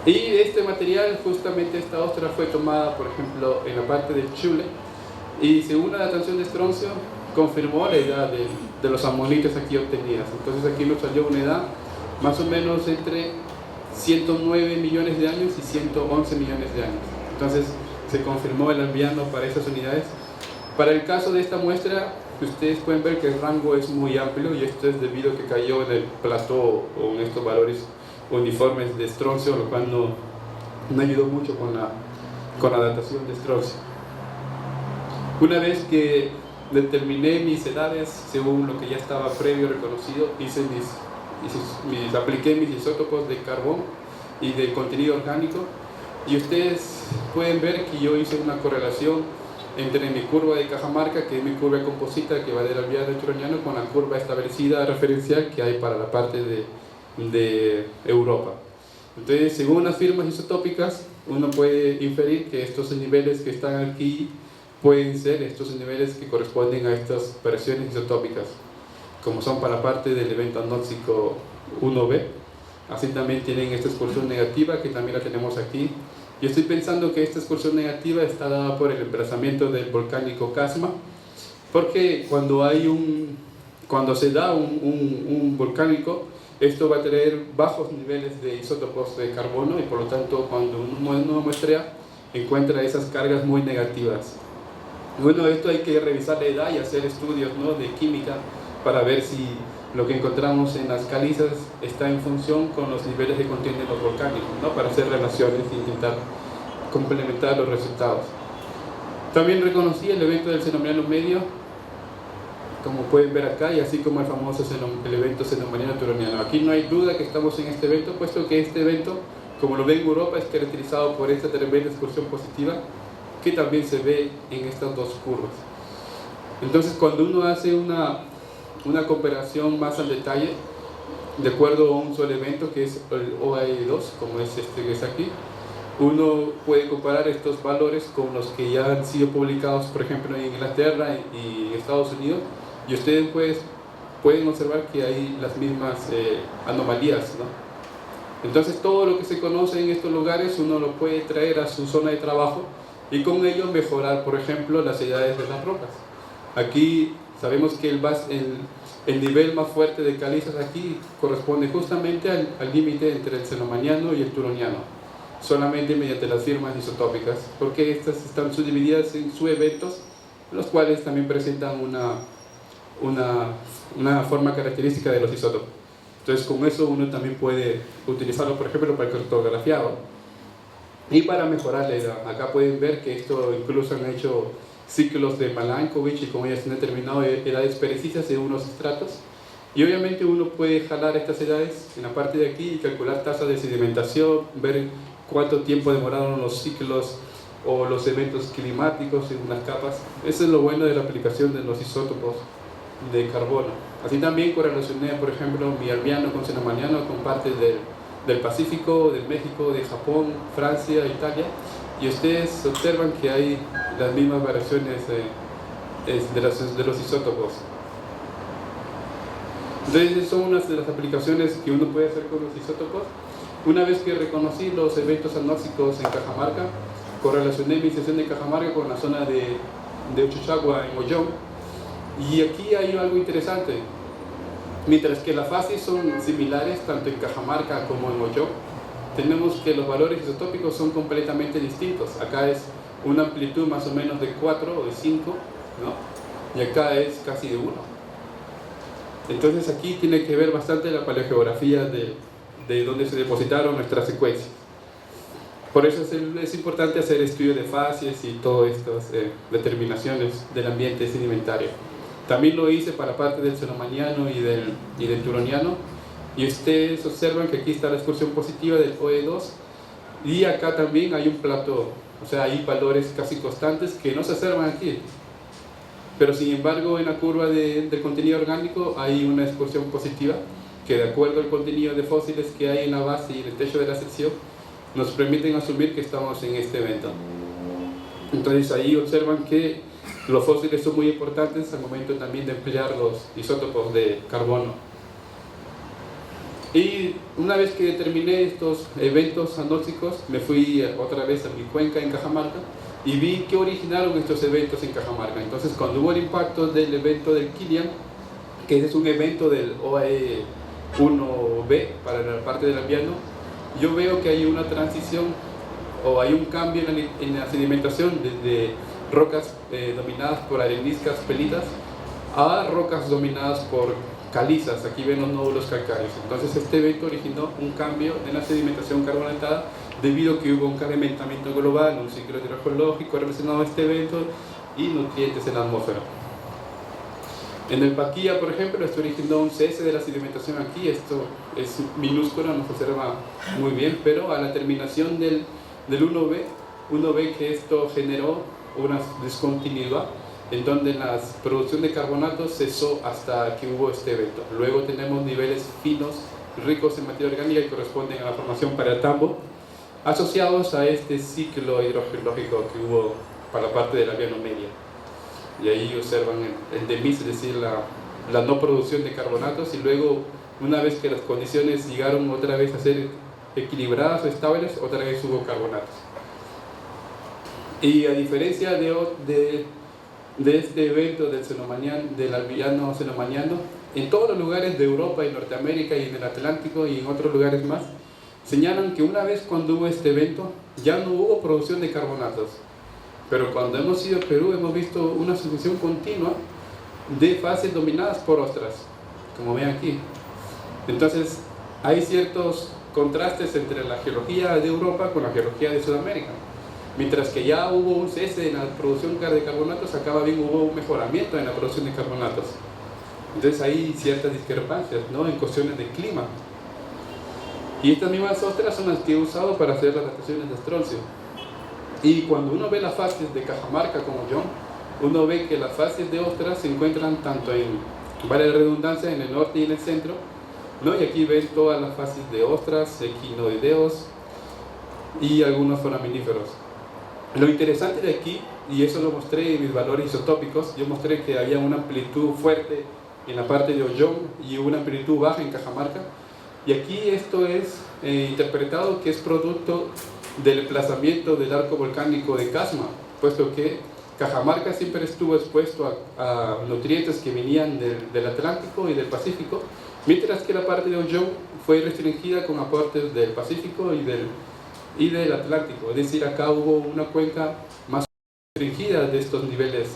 Y este material, justamente esta ostra, fue tomada, por ejemplo, en la parte del Chule, y según la datación de estroncio, confirmó la edad de los amonitas aquí obtenidas. Entonces aquí nos salió una edad más o menos entre 109 millones de años y 111 millones de años. Entonces se confirmó el Albiano para esas unidades. Para el caso de esta muestra, ustedes pueden ver que el rango es muy amplio, y esto es debido a que cayó en el plató o en estos valores uniformes de estroncio, lo cual no ayudó mucho con la datación de estroncio. Una vez que determiné mis edades según lo que ya estaba previo reconocido, apliqué mis isótopos de carbón y de contenido orgánico, y ustedes pueden ver que yo hice una correlación entre mi curva de Cajamarca, que es mi curva composita que va del alveado al turoniano, con la curva establecida referencial que hay para la parte de Europa. Entonces, según las firmas isotópicas, uno puede inferir que estos niveles que están aquí pueden ser estos niveles que corresponden a estas variaciones isotópicas, como son para la parte del evento anóxico 1b. Así también tienen esta excursión negativa, que también la tenemos aquí. Yo estoy pensando que esta excursión negativa está dada por el emplazamiento del volcánico Casma, porque cuando se da un volcánico, esto va a tener bajos niveles de isótopos de carbono, y por lo tanto cuando uno muestrea encuentra esas cargas muy negativas. Bueno, esto hay que revisar la edad y hacer estudios, ¿no?, de química para ver si lo que encontramos en las calizas está en función con los niveles de contenido volcánicos, ¿no?, para hacer relaciones e intentar complementar los resultados. También reconocí el evento del Cenomaniano medio, como pueden ver acá, y así como el famoso el evento Cenomaniano turoniano. Aquí no hay duda que estamos en este evento, puesto que este evento, como lo ven en Europa, es caracterizado por esta tremenda excursión positiva que también se ve en estas dos curvas. Entonces, cuando uno hace una comparación más al detalle, de acuerdo a un solo evento, que es el OAE2, como es este que es aquí, uno puede comparar estos valores con los que ya han sido publicados, por ejemplo, en Inglaterra y en Estados Unidos, y ustedes pueden observar que hay las mismas anomalías, ¿no? Entonces, todo lo que se conoce en estos lugares uno lo puede traer a su zona de trabajo y con ello mejorar, por ejemplo, las edades de las rocas. Aquí sabemos que el nivel más fuerte de calizas aquí corresponde justamente al límite entre el cenomaniano y el turoniano, solamente mediante las firmas isotópicas, porque estas están subdivididas en subeventos, los cuales también presentan una forma característica de los isótopos. Entonces, con eso uno también puede utilizarlo, por ejemplo, para el cartografiado y para mejorar la edad. Acá pueden ver que esto incluso han hecho ciclos de Milankovitch, y como ya se han determinado edades precisas de unos estratos, y obviamente uno puede jalar estas edades en la parte de aquí y calcular tasas de sedimentación, ver cuánto tiempo demoraron los ciclos o los eventos climáticos en unas capas. Eso es lo bueno de la aplicación de los isótopos de carbono. Así también correlacioné, por ejemplo, mi albiano con cenomaniano con partes del Pacífico, del México, de Japón, Francia, Italia, y ustedes observan que hay las mismas variaciones de los isótopos. Entonces, son unas de las aplicaciones que uno puede hacer con los isótopos. Una vez que reconocí los eventos anóxicos en Cajamarca, correlacioné mi sesión de Cajamarca con la zona de Uchuchagua en Ollón, y aquí hay algo interesante. Mientras que las fases son similares tanto en Cajamarca como en Ollón, tenemos que los valores isotópicos son completamente distintos. Acá es una amplitud más o menos de 4 o de 5, ¿no?, y acá es casi de 1. Entonces aquí tiene que ver bastante la paleogeografía de donde se depositaron nuestras secuencias. Por eso es importante hacer estudios de fases y todas estas determinaciones del ambiente sedimentario. También lo hice para parte del cenomaniano y del turoniano, y ustedes observan que aquí está la excursión positiva del OE2, y acá también hay un plató, o sea, hay valores casi constantes que no se observan aquí, pero sin embargo en la curva del contenido orgánico hay una excursión positiva que, de acuerdo al contenido de fósiles que hay en la base y en el techo de la sección, nos permiten asumir que estamos en este evento. Entonces ahí observan que los fósiles son muy importantes al momento también de emplear los isótopos de carbono. Y una vez que terminé estos eventos anóxicos, me fui otra vez a mi cuenca en Cajamarca y vi que originaron estos eventos en Cajamarca. Entonces, cuando hubo el impacto del evento del Kilian, que es un evento del OAE 1b para la parte del albiano, yo veo que hay una transición o hay un cambio en la sedimentación desde rocas dominadas por areniscas pelitas a rocas dominadas por calizas. Aquí ven los nódulos calcáreos. Entonces este evento originó un cambio en la sedimentación carbonatada debido a que hubo un calentamiento global, un ciclo hidrogeológico relacionado a este evento y nutrientes en la atmósfera. En el Paquía, por ejemplo, esto originó un cese de la sedimentación aquí. Esto es minúsculo, no se observa muy bien, pero a la terminación del 1B, uno ve que esto generó una discontinuidad en donde la producción de carbonatos cesó hasta que hubo este evento. Luego tenemos niveles finos, ricos en materia orgánica y corresponden a la formación para el tambo, asociados a este ciclo hidrogeológico que hubo para la parte de la Vía Media. Y ahí observan el demis, es decir, la no producción de carbonatos, y luego, una vez que las condiciones llegaron otra vez a ser equilibradas o estables, otra vez hubo carbonatos. Y a diferencia de este evento del albiano cenomaniano, en todos los lugares de Europa y Norteamérica y en el Atlántico y en otros lugares más, señalan que una vez cuando hubo este evento, ya no hubo producción de carbonatos. Pero cuando hemos ido a Perú hemos visto una sucesión continua de fases dominadas por ostras, como ven aquí. Entonces hay ciertos contrastes entre la geología de Europa con la geología de Sudamérica. Mientras que ya hubo un cese en la producción de carbonatos, acá bien hubo un mejoramiento en la producción de carbonatos. Entonces hay ciertas discrepancias, ¿no?, en cuestiones de clima. Y estas mismas ostras son las que he usado para hacer las dataciones de estroncio. Y cuando uno ve las fases de Cajamarca como yo, uno ve que las fases de ostras se encuentran tanto en, vale la redundancia, en el norte y en el centro, ¿no? Y aquí ven todas las fases de ostras, equinoideos y algunos foraminíferos. Lo interesante de aquí, y eso lo mostré en mis valores isotópicos, yo mostré que había una amplitud fuerte en la parte de Ollón y una amplitud baja en Cajamarca, y aquí esto es interpretado que es producto del desplazamiento del arco volcánico de Casma, puesto que Cajamarca siempre estuvo expuesto a nutrientes que venían del Atlántico y del Pacífico, mientras que la parte de Ollón fue restringida con aportes del Pacífico y del Atlántico. Es decir, acá hubo una cuenca más restringida de estos niveles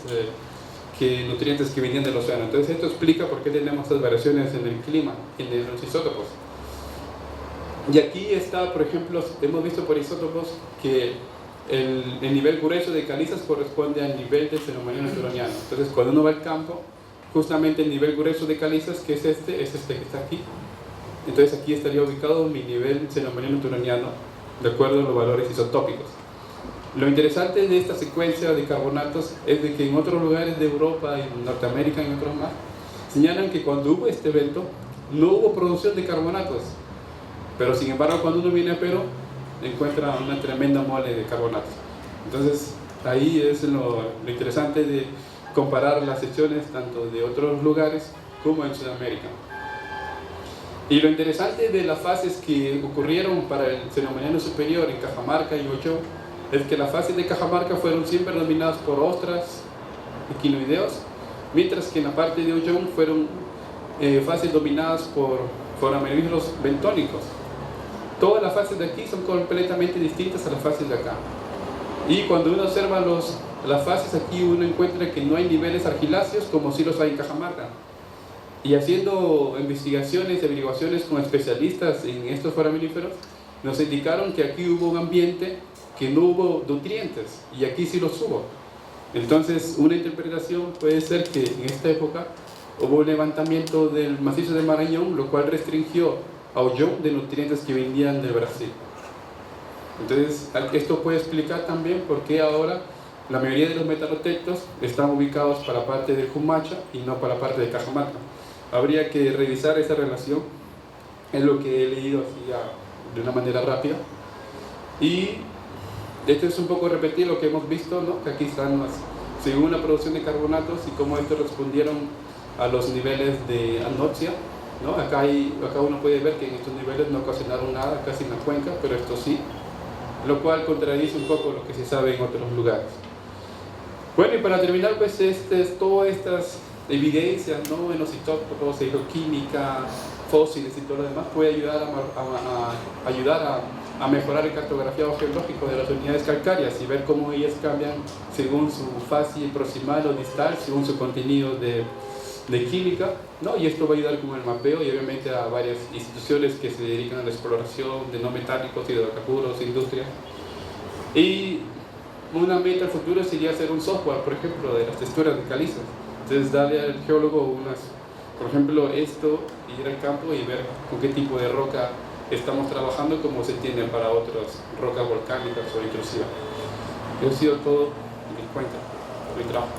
que nutrientes que venían del océano. Entonces esto explica por qué tenemos estas variaciones en el clima, en los isótopos. Y aquí está, por ejemplo, hemos visto por isótopos que el nivel grueso de calizas corresponde al nivel del cenomaniano turoniano. Entonces cuando uno va al campo, justamente el nivel grueso de calizas, que es este que está aquí. Entonces aquí estaría ubicado mi nivel cenomaniano turoniano, de acuerdo a los valores isotópicos. Lo interesante de esta secuencia de carbonatos es de que en otros lugares de Europa, en Norteamérica y en otros más, señalan que cuando hubo este evento no hubo producción de carbonatos, pero sin embargo cuando uno viene a Perú encuentra una tremenda mole de carbonatos. Entonces ahí es lo interesante de comparar las secciones tanto de otros lugares como en Sudamérica. Y lo interesante de las fases que ocurrieron para el cenomaniano superior en Cajamarca y Ollón es que las fases de Cajamarca fueron siempre dominadas por ostras, equinoideos, mientras que en la parte de Ollón fueron fases dominadas por foraminiferos bentónicos. Todas las fases de aquí son completamente distintas a las fases de acá. Y cuando uno observa las fases aquí, uno encuentra que no hay niveles argiláceos como sí los hay en Cajamarca. Y haciendo investigaciones y averiguaciones con especialistas en estos foraminíferos, nos indicaron que aquí hubo un ambiente que no hubo nutrientes, y aquí sí los hubo. Entonces, una interpretación puede ser que en esta época hubo un levantamiento del macizo de Marañón, lo cual restringió a Ollón de nutrientes que venían del Brasil. Entonces, esto puede explicar también por qué ahora la mayoría de los metalotectos están ubicados para la parte del Jumacha y no para la parte de Cajamarca. Habría que revisar esa relación, es lo que he leído así de una manera rápida. Y esto es un poco repetir lo que hemos visto, ¿no? Que aquí están según la producción de carbonatos y cómo estos respondieron a los niveles de anoxia, ¿no? Acá uno puede ver que en estos niveles no ocasionaron nada casi en la cuenca, pero esto sí, lo cual contradice un poco lo que se sabe en otros lugares. Bueno, y para terminar, pues todas estas evidencias, ¿no?, en los isótopos, geoquímica, fósiles y todo lo demás, puede ayudar a mejorar el cartografiado geológico de las unidades calcáreas y ver cómo ellas cambian según su fase proximal o distal, según su contenido de química, ¿no? Y esto va a ayudar con el mapeo y obviamente a varias instituciones que se dedican a la exploración de no metálicos, hidrocarburos, industrias. Y una meta al futuro sería hacer un software, por ejemplo, de las texturas de calizas. Entonces darle al geólogo por ejemplo, esto, ir al campo y ver con qué tipo de roca estamos trabajando, como se tiene para otras rocas volcánicas o intrusivas. Eso ha sido todo mi cuenta, mi trabajo.